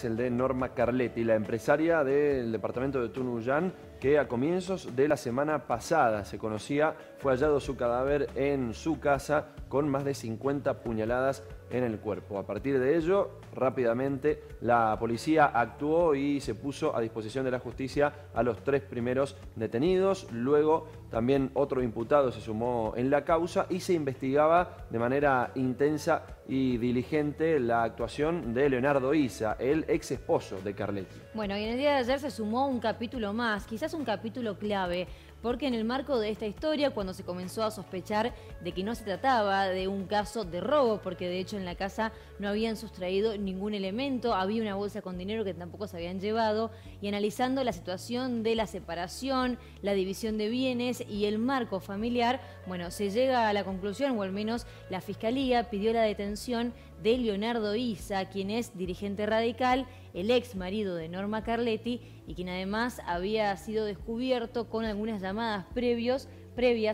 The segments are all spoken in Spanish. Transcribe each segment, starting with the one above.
El de Norma Carletti, la empresaria del departamento de Tunuyán, que a comienzos de la semana pasada se conocía, fue hallado su cadáver en su casa con más de 50 puñaladas en el cuerpo. A partir de ello, rápidamente la policía actuó y se puso a disposición de la justicia a los 3 primeros detenidos. Luego también otro imputado se sumó en la causa y se investigaba de manera intensa y diligente la actuación de Leonardo Issa, el ex esposo de Carletti. Bueno, y en el día de ayer se sumó un capítulo más, quizás un capítulo clave, porque en el marco de esta historia, cuando se comenzó a sospechar de que no se trataba de un caso de robo, porque de hecho en la casa no habían sustraído ningún elemento, había una bolsa con dinero que tampoco se habían llevado, y analizando la situación de la separación, la división de bienes y el marco familiar, bueno, se llega a la conclusión, o al menos la Fiscalía pidió la detención de Leonardo Issa, quien es dirigente radical, el ex marido de Norma Carletti, y quien además había sido descubierto con algunas llamadas previas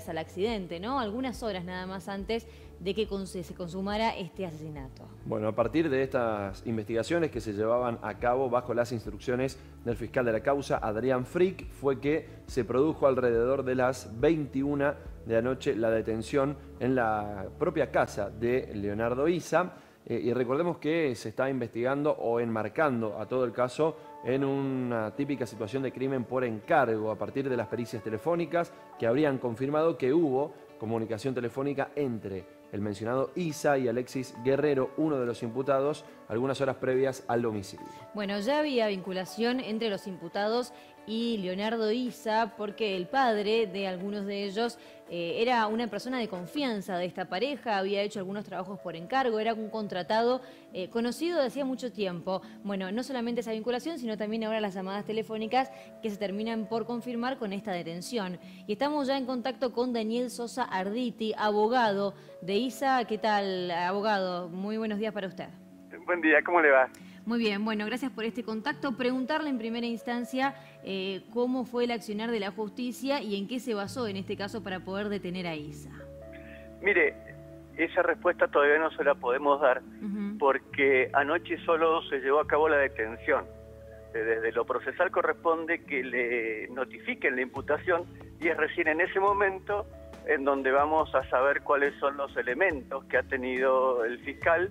al accidente, ¿no? Algunas horas nada más antes de que se consumara este asesinato. Bueno, a partir de estas investigaciones que se llevaban a cabo bajo las instrucciones del fiscal de la causa, Adrián Frick, fue que se produjo alrededor de las 21 de la noche la detención en la propia casa de Leonardo Issa. Y recordemos que se está investigando o enmarcando a todo el caso en una típica situación de crimen por encargo a partir de las pericias telefónicas que habrían confirmado que hubo comunicación telefónica entre el mencionado Issa y Alexis Guerrero, uno de los imputados, algunas horas previas al homicidio. Bueno, ya había vinculación entre los imputados y Leonardo Issa porque el padre de algunos de ellos era una persona de confianza de esta pareja, había hecho algunos trabajos por encargo, era un contratado conocido de hacía mucho tiempo. Bueno, no solamente esa vinculación, sino también ahora las llamadas telefónicas que se terminan por confirmar con esta detención. Y estamos ya en contacto con Daniel Sosa Arditi, abogado de Issa. ¿Qué tal, abogado? Muy buenos días para usted. Buen día, ¿cómo le va? Muy bien, bueno, gracias por este contacto. Preguntarle en primera instancia cómo fue el accionar de la justicia y en qué se basó en este caso para poder detener a Issa. Mire, esa respuesta todavía no se la podemos dar porque anoche solo se llevó a cabo la detención. Desde lo procesal corresponde que le notifiquen la imputación y es recién en ese momento en donde vamos a saber cuáles son los elementos que ha tenido el fiscal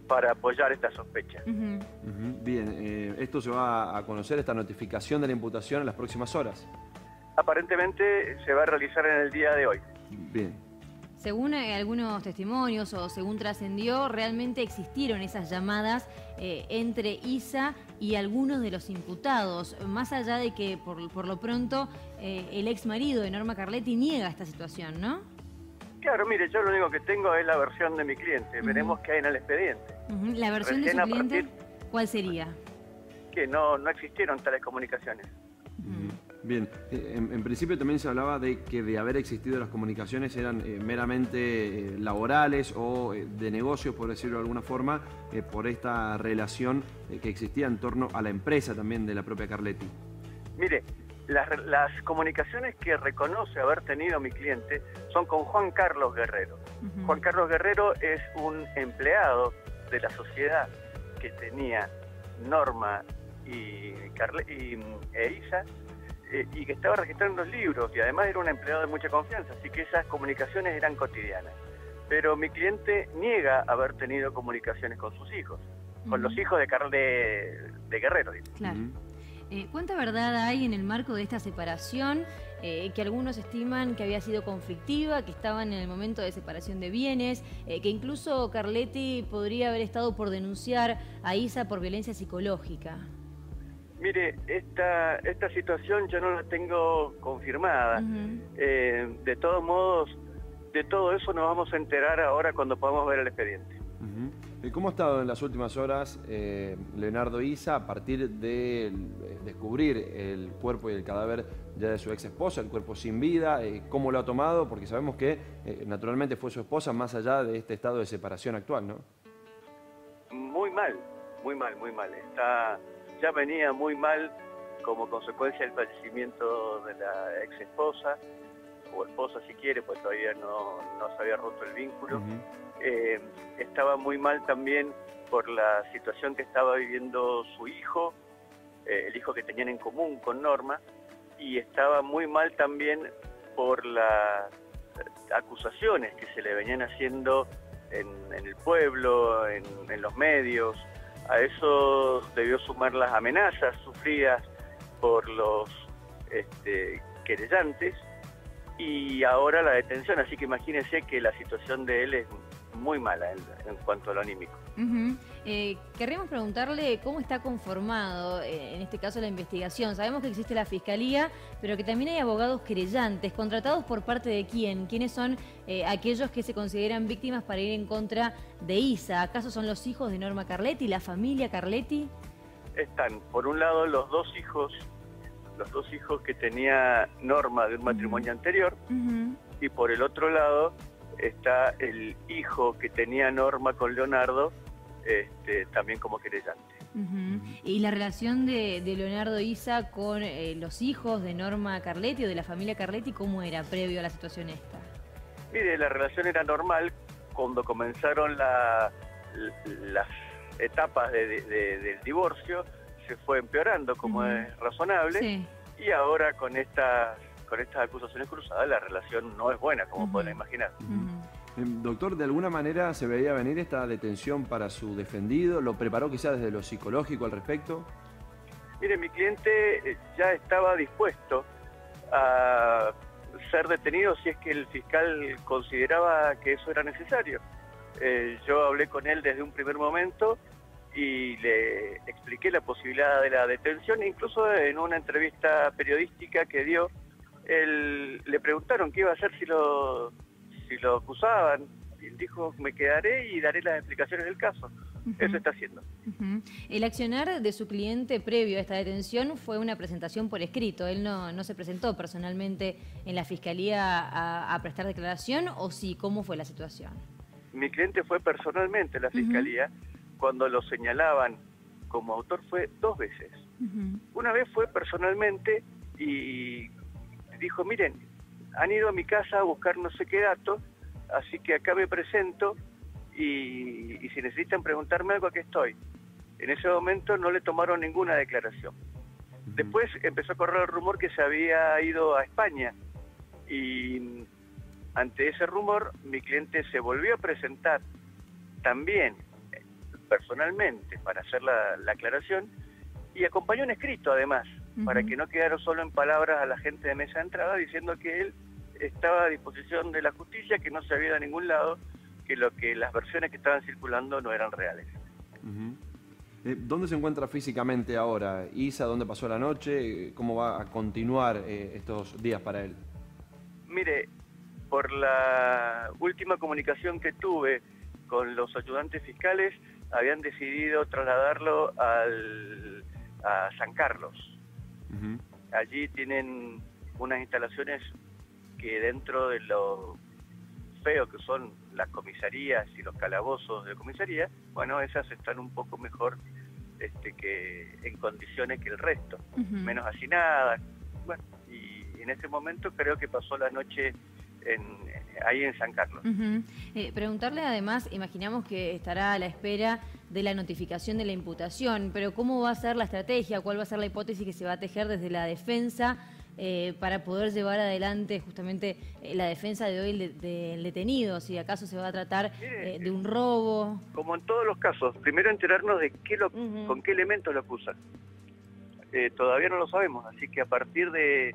para apoyar esta sospecha. Bien, ¿esto se va a conocer, esta notificación de la imputación en las próximas horas? Aparentemente se va a realizar en el día de hoy. Bien. Según algunos testimonios o según trascendió, realmente existieron esas llamadas entre Issa y algunos de los imputados, más allá de que por lo pronto el ex marido de Norma Carletti niega esta situación, ¿no? Claro, mire, yo lo único que tengo es la versión de mi cliente. Veremos qué hay en el expediente. ¿La versión de su cliente cuál sería? Que no existieron tales comunicaciones. Bien, en principio también se hablaba de que de haber existido las comunicaciones eran meramente laborales o de negocios, por decirlo de alguna forma, por esta relación que existía en torno a la empresa también de la propia Carletti. Mire, las comunicaciones que reconoce haber tenido mi cliente son con Juan Carlos Guerrero. Juan Carlos Guerrero es un empleado de la sociedad que tenía Norma e Issa y que estaba registrando los libros y además era un empleado de mucha confianza, así que esas comunicaciones eran cotidianas. Pero mi cliente niega haber tenido comunicaciones con sus hijos, con los hijos de Guerrero. Claro. ¿Cuánta verdad hay en el marco de esta separación, que algunos estiman que había sido conflictiva, que estaban en el momento de separación de bienes, que incluso Carletti podría haber estado por denunciar a Issa por violencia psicológica? Mire, esta situación yo no la tengo confirmada. De todos modos, de todo eso nos vamos a enterar ahora cuando podamos ver el expediente. ¿Cómo ha estado en las últimas horas Leonardo Issa a partir de descubrir el cuerpo y el cadáver ya de su ex esposa, el cuerpo sin vida? ¿Cómo lo ha tomado? Porque sabemos que naturalmente fue su esposa más allá de este estado de separación actual, ¿no? Muy mal, muy mal, muy mal. Ya venía muy mal como consecuencia del fallecimiento de la ex esposa o esposa si quiere, pues todavía no se había roto el vínculo. Ujú. Estaba muy mal también por la situación que estaba viviendo su hijo, el hijo que tenían en común con Norma, y estaba muy mal también por las acusaciones que se le venían haciendo en el pueblo, en los medios. A eso debió sumar las amenazas sufridas por los querellantes y ahora la detención, así que imagínense que la situación de él es muy mala en cuanto a lo anímico. Querríamos preguntarle cómo está conformado, en este caso, la investigación. Sabemos que existe la Fiscalía, pero que también hay abogados querellantes. ¿Contratados por parte de quién? ¿Quiénes son aquellos que se consideran víctimas para ir en contra de Isa? ¿Acaso son los hijos de Norma Carletti, la familia Carletti? Están, por un lado, los dos hijos que tenía Norma de un matrimonio anterior, y por el otro lado está el hijo que tenía Norma con Leonardo, también como querellante. ¿Y la relación de Leonardo Isa con los hijos de Norma Carletti o de la familia Carletti, cómo era previo a la situación esta? Mire, la relación era normal. Cuando comenzaron las etapas del divorcio, se fue empeorando, como es razonable, Sí. y ahora con estas acusaciones cruzadas la relación no es buena, como pueden imaginar. Doctor, ¿de alguna manera se veía venir esta detención para su defendido? ¿Lo preparó quizá desde lo psicológico al respecto? Mire, mi cliente ya estaba dispuesto a ser detenido si es que el fiscal consideraba que eso era necesario. Yo hablé con él desde un primer momento y le expliqué la posibilidad de la detención, incluso en una entrevista periodística que dio, le preguntaron qué iba a hacer si lo acusaban, y él dijo: me quedaré y daré las explicaciones del caso. Eso está haciendo. El accionar de su cliente previo a esta detención fue una presentación por escrito. Él no se presentó personalmente en la Fiscalía a prestar declaración, ¿o sí? ¿Cómo fue la situación? Mi cliente fue personalmente a la Fiscalía. Cuando lo señalaban como autor fue 2 veces. Una vez fue personalmente y dijo: miren, han ido a mi casa a buscar no sé qué datos, así que acá me presento y si necesitan preguntarme algo, aquí estoy. En ese momento no le tomaron ninguna declaración. Después empezó a correr el rumor que se había ido a España y ante ese rumor mi cliente se volvió a presentar también personalmente para hacer la aclaración y acompañó un escrito además, para que no quedara solo en palabras a la gente de mesa de entrada diciendo que él estaba a disposición de la justicia, que no se había ido a ningún lado, que las versiones que estaban circulando no eran reales. ¿Dónde se encuentra físicamente ahora? Isa, ¿dónde pasó la noche? ¿Cómo va a continuar estos días para él? Mire, por la última comunicación que tuve con los ayudantes fiscales, habían decidido trasladarlo a San Carlos. Allí tienen unas instalaciones que, dentro de lo feo que son las comisarías y los calabozos de comisaría, bueno, esas están un poco mejor que en condiciones que el resto, menos hacinadas. Bueno, y en este momento creo que pasó la noche ahí en San Carlos. Preguntarle además, imaginamos que estará a la espera de la notificación de la imputación, pero ¿cómo va a ser la estrategia? ¿Cuál va a ser la hipótesis que se va a tejer desde la defensa para poder llevar adelante justamente la defensa de hoy del detenido? Si acaso se va a tratar de un robo. Como en todos los casos, primero enterarnos de con qué elementos lo acusan. Todavía no lo sabemos, así que a partir de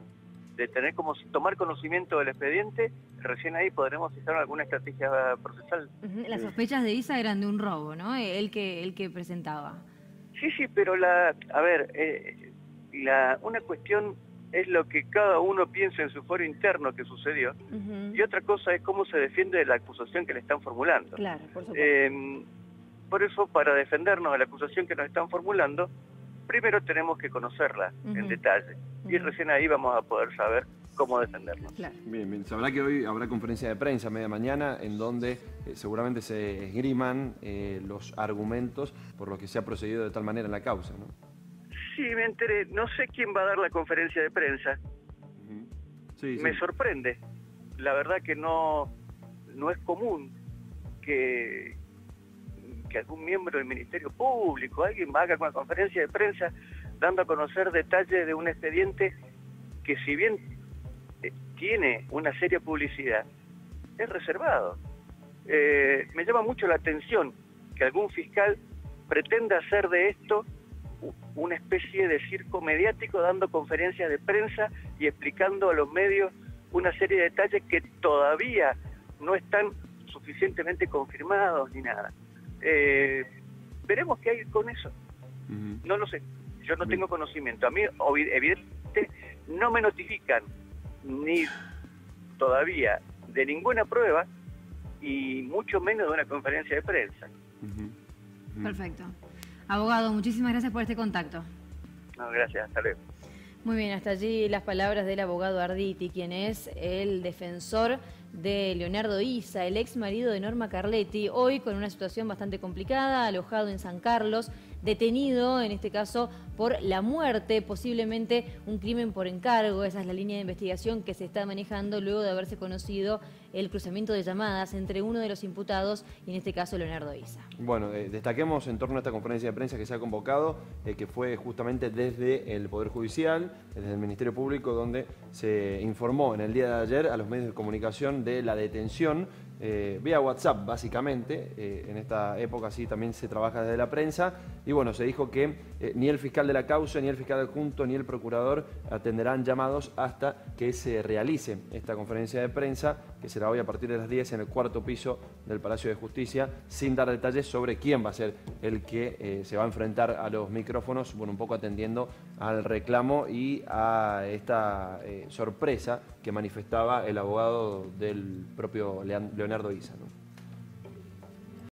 tomar conocimiento del expediente, recién ahí podremos fijar alguna estrategia procesal. Las sospechas de Isa eran de un robo, ¿no? El que presentaba. Sí, pero una cuestión es lo que cada uno piensa en su foro interno que sucedió, y otra cosa es cómo se defiende de la acusación que le están formulando. Claro, por supuesto. Por eso, para defendernos de la acusación que nos están formulando, primero tenemos que conocerla en detalle, y recién ahí vamos a poder saber cómo defendernos. Claro. Bien. Sabrá que hoy habrá conferencia de prensa media mañana en donde seguramente se esgriman los argumentos por los que se ha procedido de tal manera en la causa, ¿no? Sí, me enteré. No sé quién va a dar la conferencia de prensa. Sí. Me sorprende. la verdad que no es común que algún miembro del Ministerio Público, alguien haga una conferencia de prensa dando a conocer detalles de un expediente que, si bien tiene una seria publicidad, es reservado. Me llama mucho la atención que algún fiscal pretenda hacer de esto una especie de circo mediático, dando conferencias de prensa y explicando a los medios una serie de detalles que todavía no están suficientemente confirmados ni nada. Veremos qué hay con eso. No lo sé, yo no tengo conocimiento. A mí, evidentemente, no me notifican ni todavía de ninguna prueba y mucho menos de una conferencia de prensa. Perfecto. Abogado, muchísimas gracias por este contacto. No, gracias, hasta luego. Muy bien, hasta allí las palabras del abogado Arditi, quien es el defensor de Leonardo Issa, el ex marido de Norma Carletti, hoy con una situación bastante complicada, alojado en San Carlos, detenido, en este caso, por la muerte, posiblemente un crimen por encargo. Esa es la línea de investigación que se está manejando luego de haberse conocido el cruzamiento de llamadas entre uno de los imputados y, en este caso, Leonardo Issa. Bueno, destaquemos en torno a esta conferencia de prensa que se ha convocado, que fue justamente desde el Poder Judicial, desde el Ministerio Público, donde se informó en el día de ayer a los medios de comunicación de la detención vía WhatsApp, básicamente. En esta época sí también se trabaja desde la prensa. Y bueno, se dijo que ni el fiscal de la causa, ni el fiscal adjunto, ni el procurador atenderán llamados hasta que se realice esta conferencia de prensa, que será hoy a partir de las 10 en el cuarto piso del Palacio de Justicia, sin dar detalles sobre quién va a ser el que se va a enfrentar a los micrófonos, bueno, un poco atendiendo al reclamo y a esta sorpresa que manifestaba el abogado del propio Leonardo Issa, ¿no?